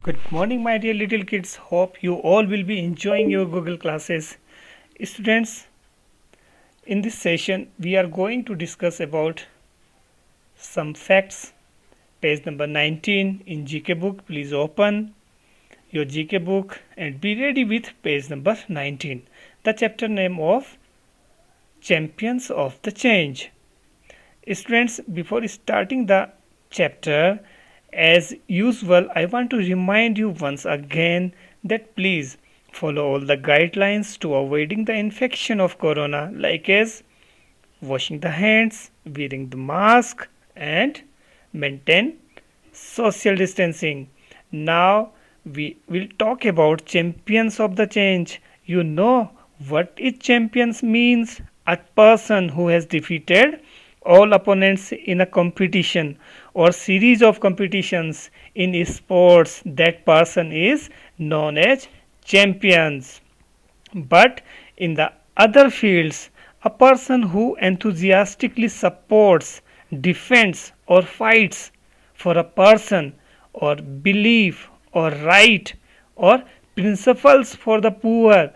Good morning, my dear little kids. Hope you all will be enjoying your Google classes. Students, in this session, we are going to discuss about some facts. Page number 19 in GK book. Please open your GK book and be ready with page number 19. The chapter name of Champions of the Change. Students, before starting the chapter, as usual, I want to remind you once again that please follow all the guidelines to avoiding the infection of corona, like as washing the hands, wearing the mask, and maintain social distancing. Now we will talk about champions of the change. You know what it champions means? A person who has defeated all opponents in a competition or series of competitions in sports. That person is known as champions. But in the other fields, a person who enthusiastically supports, defends, or fights for a person or belief or right or principles for the poor,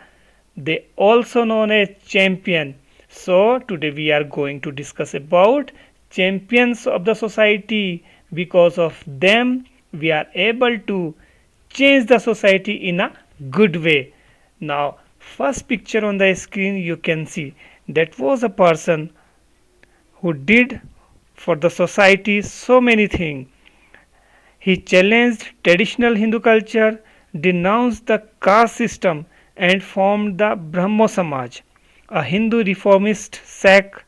they also known as champion. So today we are going to discuss about champions of the society. Because of them we are able to change the society in a good way. Now first picture on the screen, you can see that was a person who did for the society so many things. He challenged traditional Hindu culture, denounced the caste system, and formed the Brahmo Samaj, a Hindu reformist sect.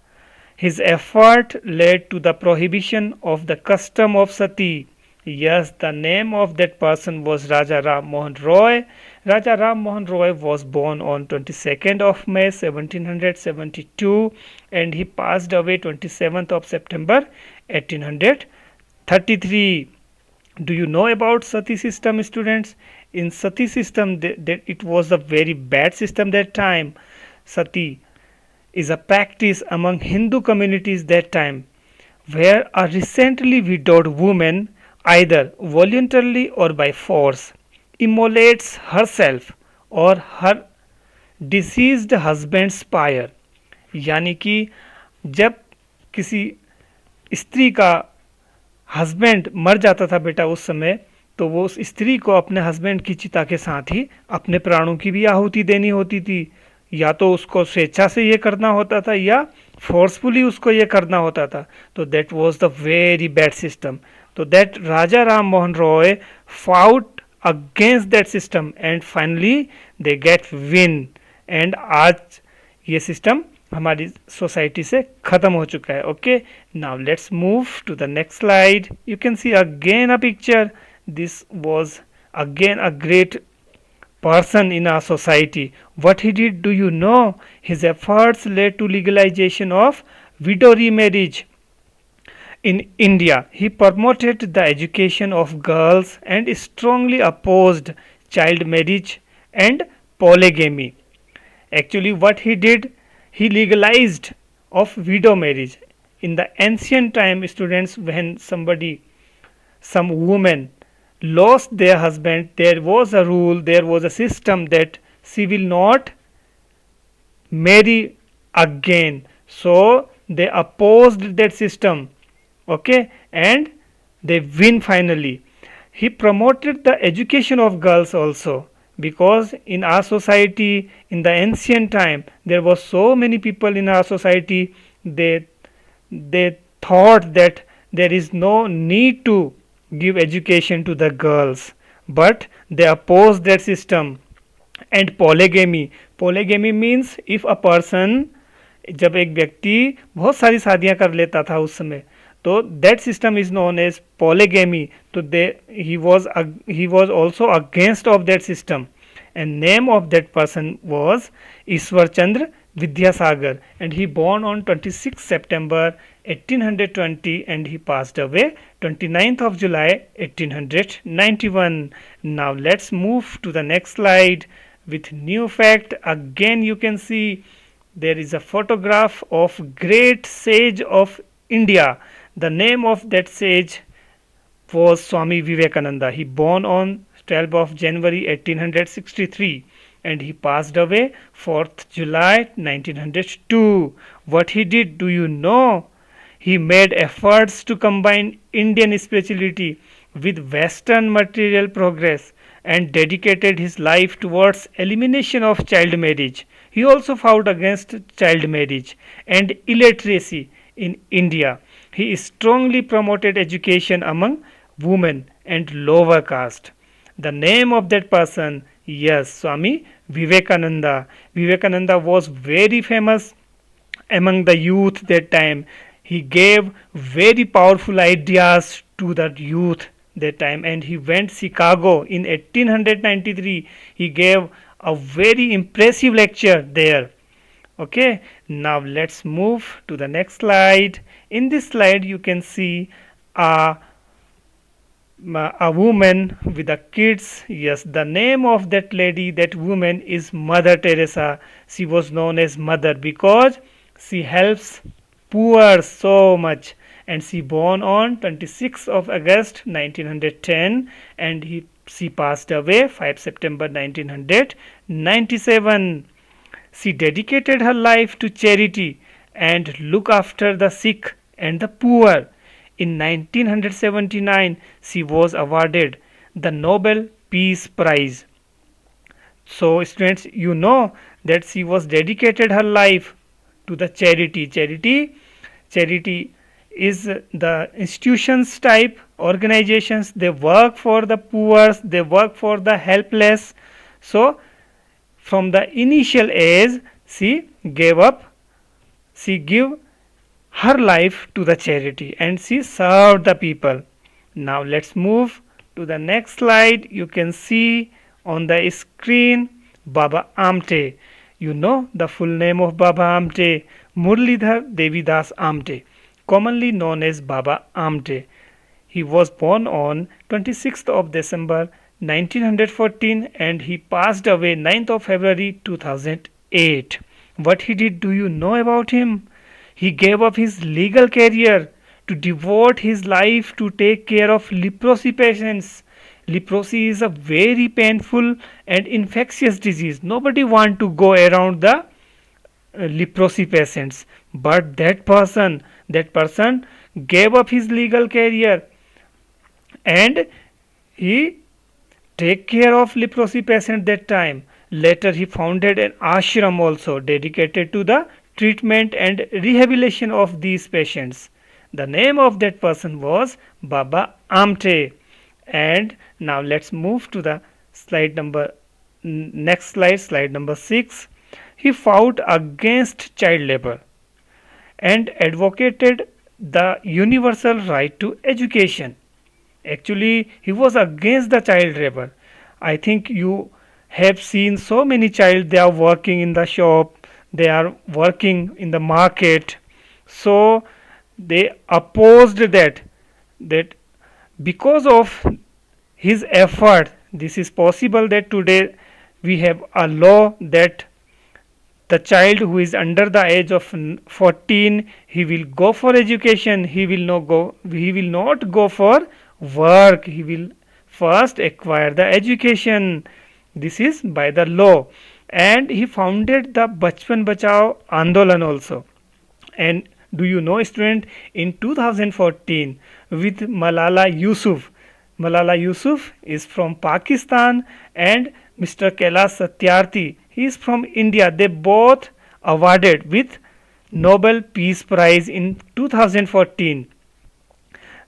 His effort led to the prohibition of the custom of sati. Yes, the name of that person was Raja Ram Mohan Roy. Raja Ram Mohan Roy was born on 22nd of May 1772 and he passed away 27th of September 1833. Do you know about sati system, students? In sati system, it was a very bad system that time. Sati is a practice among Hindu communities that time, where a recently widowed woman, either voluntarily or by force, immolates herself or her deceased husband's pyre. यानी कि जब किसी स्त्री का husband मर जाता था बेटा उस समय, तो वो उस स्त्री को अपने हस्बैंड की चिता के साथ ही अपने प्राणों की भी आहुति देनी होती थी. या तो उसको स्वेच्छा से ये करना होता था या फोर्सफुली उसको ये करना होता था. तो that was the very bad system. तो that Raja Ram Mohan Roy fought against that system and finally they get win. And आज ये सिस्टम हमारी सोसाइटी से खत्म हो चुका है. Okay, now let's move to the next slide. You can see again a picture. This was again a great person in our society. What he did, do you know? His efforts led to legalization of widow remarriage in India. He promoted the education of girls and strongly opposed child marriage and polygamy. Actually, what he did, he legalized of widow marriage. In the ancient time, students, when some woman lost their husband, there was a rule, there was a system that she will not marry again. So they opposed that system. Okay, and they win finally. He promoted the education of girls also, because in our society in the ancient time there were so many people in our society, they thought that there is no need to give education to the girls, but they opposed that system. And polygamy means if a person, जब एक व्यक्ति बहुत सारी शादियां कर लेता था उस समय, तो that system is known as polygamy. तो he was also against of that system. And name of that person was Ishwar Chandra Vidyasagar, and he born on 26 September 1820 and he passed away 29th of July 1891. Now let's move to the next slide with new fact. Again you can see there is a photograph of great sage of India. The name of that sage was Swami Vivekananda. He born on 12th of January 1863, and he passed away 4th July 1902. What he did, do you know? He made efforts to combine Indian spirituality with Western material progress and dedicated his life towards elimination of child marriage. He also fought against child marriage and illiteracy in India. He strongly promoted education among women and lower caste. The name of that person, yes, Swami Vivekananda. Vivekananda was very famous among the youth that time. He gave very powerful ideas to the youth that time, and he went Chicago in 1893. He gave a very impressive lecture there. Okay, now let's move to the next slide. In this slide you can see a woman with the kids. Yes, the name of that lady, that woman, is Mother Teresa. She was known as Mother because she helps poor so much, and she born on 26th of August 1910, and she passed away 5 September 1997. She dedicated her life to charity and look after the sick and the poor. In 1979, she was awarded the Nobel Peace Prize. So, students, you know that she was dedicated her life to the charity. Charity is the institutions type organizations. They work for the poor, they work for the helpless. So, from the initial age, she gave her life to the charity, and she served the people. Now let's move to the next slide. You can see on the screen Baba Amte. You know the full name of Baba Amte, Murlidhar Devidas Amte, commonly known as Baba Amte. He was born on 26th of December 1914, and he passed away 9th of February 2008. What he did, do you know about him? He gave up his legal career to devote his life to take care of leprosy patients. Leprosy is a very painful and infectious disease. Nobody want to go around the leprosy patients, but that person gave up his legal career, and he take care of leprosy patient that time. Later he founded an ashram also dedicated to the treatment and rehabilitation of these patients. The name of that person was Baba Amte. And now let's move to the next slide number 6. He fought against child labor and advocated the universal right to education. Actually, he was against the child labor. I think you have seen so many child, they are working in the shop, they are working in the market. So they opposed that because of his effort, this is possible that today we have a law that the child who is under the age of 14, he will go for education, he will not go for work, he will first acquire the education. This is by the law. And he founded the Bachpan Bachao Andolan also. And do you know, student, in 2014 with Malala Yusuf is from Pakistan, and Mr. Kailash Satyarthi, he is from India. They both awarded with Nobel Peace Prize in 2014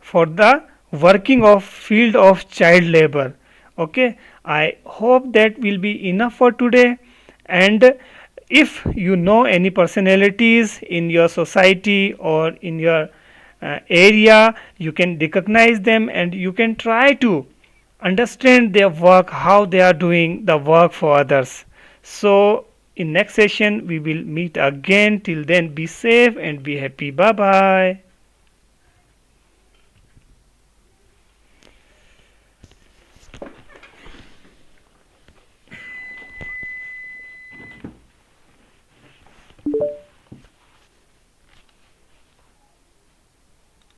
for the working of field of child labor. Okay, I hope that will be enough for today. And if you know any personalities in your society or in your area, you can recognize them and you can try to understand their work, how they are doing the work for others. So in next session we will meet again. Till then, be safe and be happy. Bye bye.